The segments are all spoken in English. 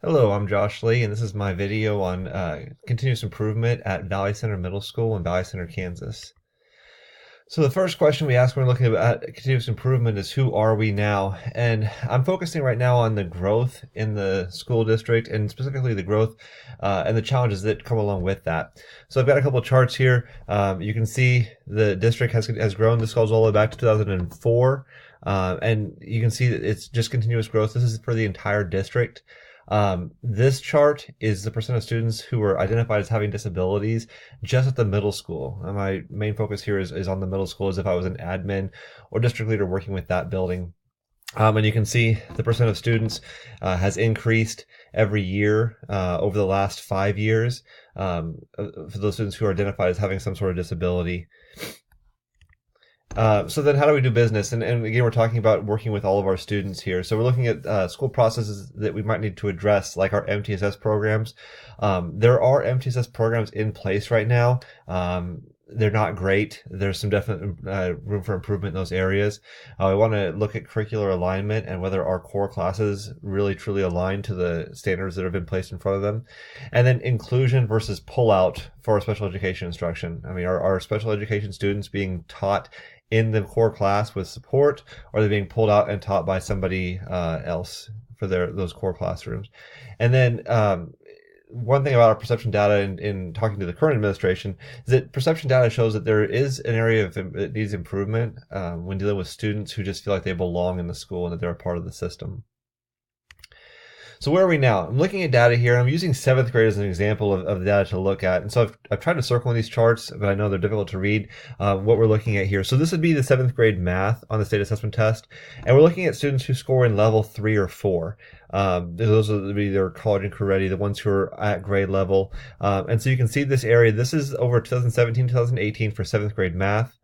Hello, I'm Josh Lee, and this is my video on continuous improvement at Valley Center Middle School in Valley Center, Kansas. So the first question we ask when we're looking at continuous improvement is who are we now? And I'm focusing right now on the growth in the school district and specifically the growth and the challenges that come along with that. So I've got a couple of charts here. You can see the district has grown. This goes all the way back to 2004. And you can see that it's just continuous growth. This is for the entire district. This chart is the percent of students who were identified as having disabilities just at the middle school. And my main focus here is on the middle school as if I was an admin or district leader working with that building. And you can see the percent of students has increased every year over the last 5 years for those students who are identified as having some sort of disability. So then how do we do business? And again, we're talking about working with all of our students here. So we're looking at school processes that we might need to address, like our MTSS programs. There are MTSS programs in place right now. They're not great. There's some definite room for improvement in those areas. We want to look at curricular alignment and whether our core classes really truly align to the standards that have been placed in front of them. And then inclusion versus pullout for our special education instruction. I mean, are special education students being taught in the core class with support, or are they being pulled out and taught by somebody else for those core classrooms? And then one thing about our perception data in talking to the current administration is that perception data shows that there is an area that needs improvement when dealing with students who just feel like they belong in the school and that they're a part of the system. So where are we now? I'm looking at data here. I'm using 7th grade as an example of the data to look at. And so I've tried to circle in these charts, but I know they're difficult to read what we're looking at here. So this would be the 7th grade math on the state assessment test. And we're looking at students who score in level 3 or 4. Those would be their college and career ready, the ones who are at grade level. And so you can see this area. This is over 2017, 2018 for 7th grade math.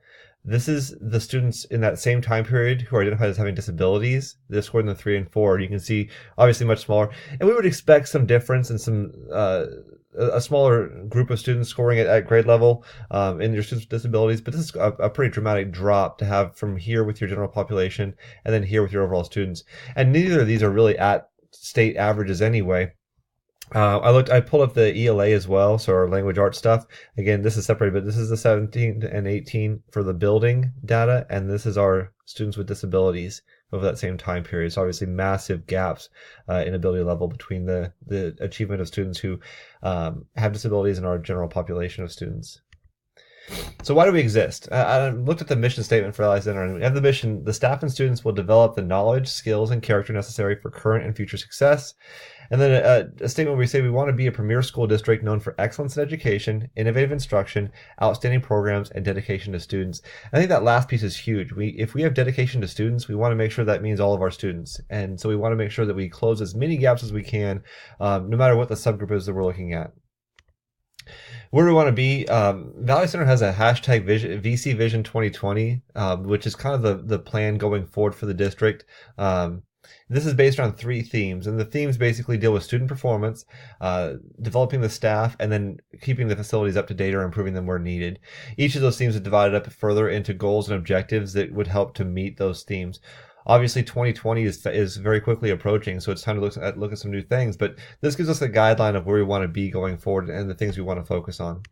This is the students in that same time period who are identified as having disabilities. They scored in the 3 and 4. You can see obviously much smaller. And we would expect some difference in some a smaller group of students scoring at grade level in your students with disabilities. But this is a pretty dramatic drop to have from here with your general population and then here with your overall students. And neither of these are really at state averages anyway. I pulled up the ELA as well, so our language arts stuff. Again, this is separated, but this is the 17 and 18 for the building data, and this is our students with disabilities over that same time period. So obviously massive gaps in ability level between the achievement of students who have disabilities and our general population of students. So why do we exist? I looked at the mission statement for Valley Center, and we have the mission: the staff and students will develop the knowledge, skills, and character necessary for current and future success. And then a statement where we say we want to be a premier school district known for excellence in education, innovative instruction, outstanding programs, and dedication to students. I think that last piece is huge. If we have dedication to students, we want to make sure that means all of our students. And so we want to make sure that we close as many gaps as we can, no matter what the subgroup is that we're looking at. Where do we want to be? Valley Center has a hashtag VC Vision 2020, which is kind of the plan going forward for the district. This is based on 3 themes, and the themes basically deal with student performance, developing the staff, and then keeping the facilities up to date or improving them where needed. Each of those themes is divided up further into goals and objectives that would help to meet those themes. Obviously, 2020 is very quickly approaching, so it's time to look at some new things, but this gives us a guideline of where we want to be going forward and the things we want to focus on.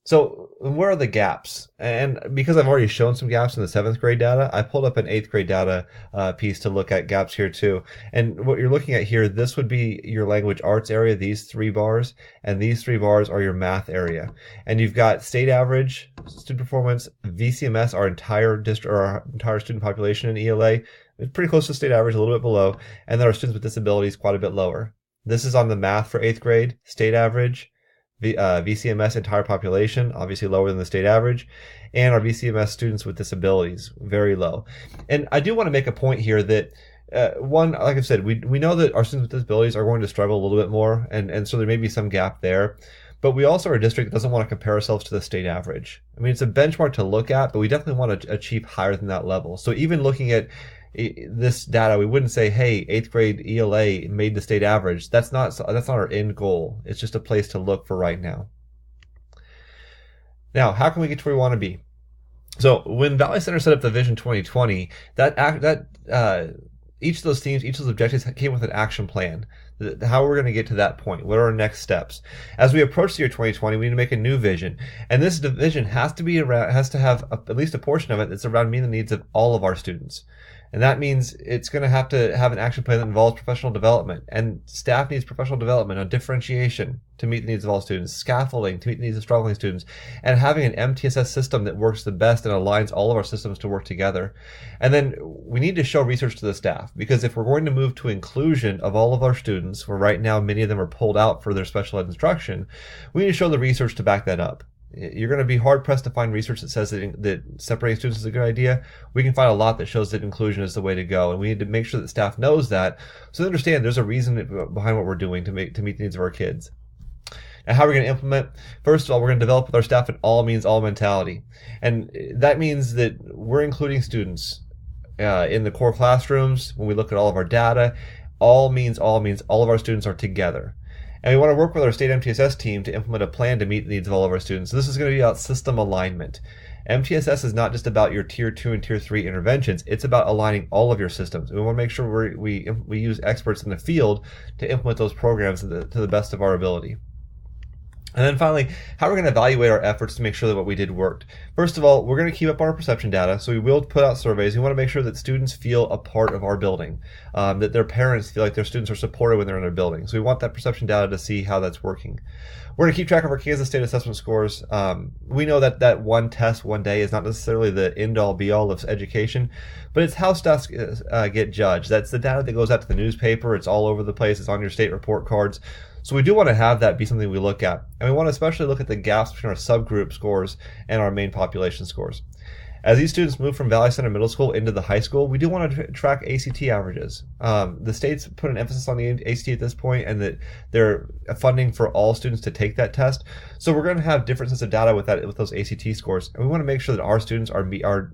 So where are the gaps? And because I've already shown some gaps in the 7th grade data, I pulled up an 8th grade data piece to look at gaps here too. And what you're looking at here, this would be your language arts area, these 3 bars, and these 3 bars are your math area. And you've got state average, student performance, VCMS, our entire district or our entire student population in ELA, it's pretty close to state average, a little bit below, and then our students with disabilities quite a bit lower. This is on the math for 8th grade, state average, VCMS entire population, obviously lower than the state average, and our VCMS students with disabilities, very low. And I do want to make a point here that one, like I've said, we know that our students with disabilities are going to struggle a little bit more, and so there may be some gap there. But we also are a district that doesn't want to compare ourselves to the state average. I mean, it's a benchmark to look at, but we definitely want to achieve higher than that level. So even looking at this data, we wouldn't say, hey, 8th grade ELA made the state average. That's not our end goal. It's just a place to look for right now. Now, how can we get to where we want to be? So when Valley Center set up the Vision 2020, each of those themes, each of those objectives came with an action plan how we're going to get to that point. What are our next steps? As we approach the year 2020, we need to make a new vision. And this vision has to have at least a portion of it that's around meeting the needs of all of our students. And that means it's going to have an action plan that involves professional development. And staff needs professional development on differentiation to meet the needs of all students, scaffolding to meet the needs of struggling students, and having an MTSS system that works the best and aligns all of our systems to work together. And then we need to show research to the staff, because if we're going to move to inclusion of all of our students, where right now many of them are pulled out for their special ed instruction, we need to show the research to back that up. You're going to be hard pressed to find research that says that separating students is a good idea. We can find a lot that shows that inclusion is the way to go, and we need to make sure that staff knows that, so they understand there's a reason behind what we're doing to meet the needs of our kids. Now, how are we going to implement? First of all, we're going to develop with our staff an all means all mentality, and that means that we're including students in the core classrooms. When we look at all of our data, all means all of our students are together. And we want to work with our state MTSS team to implement a plan to meet the needs of all of our students. So this is going to be about system alignment. MTSS is not just about your tier 2 and tier 3 interventions. It's about aligning all of your systems. We want to make sure we use experts in the field to implement those programs to the best of our ability. And then finally, how are we going to evaluate our efforts to make sure that what we did worked? First of all, we're going to keep up on our perception data, so we will put out surveys. We want to make sure that students feel a part of our building, that their parents feel like their students are supported when they're in their building. So we want that perception data to see how that's working. We're going to keep track of our Kansas State assessment scores. We know that one test one day is not necessarily the end-all be-all of education, but it's how stuff get judged. That's the data that goes out to the newspaper. It's all over the place. It's on your state report cards. So we do want to have that be something we look at. And we want to especially look at the gaps between our subgroup scores and our main population scores. As these students move from Valley Center Middle School into the high school, we do want to track ACT averages. The state's put an emphasis on the ACT at this point, and that they're funding for all students to take that test. So we're going to have different sets of data with those ACT scores, and we want to make sure that our students are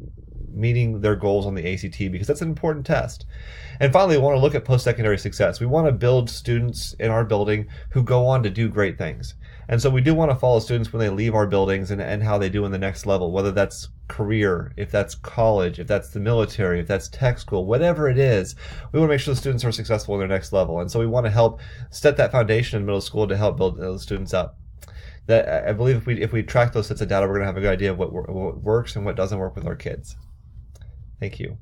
meeting their goals on the ACT, because that's an important test. And finally, we want to look at post-secondary success. We want to build students in our building who go on to do great things. And so we do want to follow students when they leave our buildings and how they do in the next level, whether that's career, if that's college, if that's the military, if that's tech school, whatever it is. We want to make sure the students are successful in their next level. And so we want to help set that foundation in middle school to help build those students up. That, I believe if we track those sets of data, we're going to have a good idea of what works and what doesn't work with our kids. Thank you.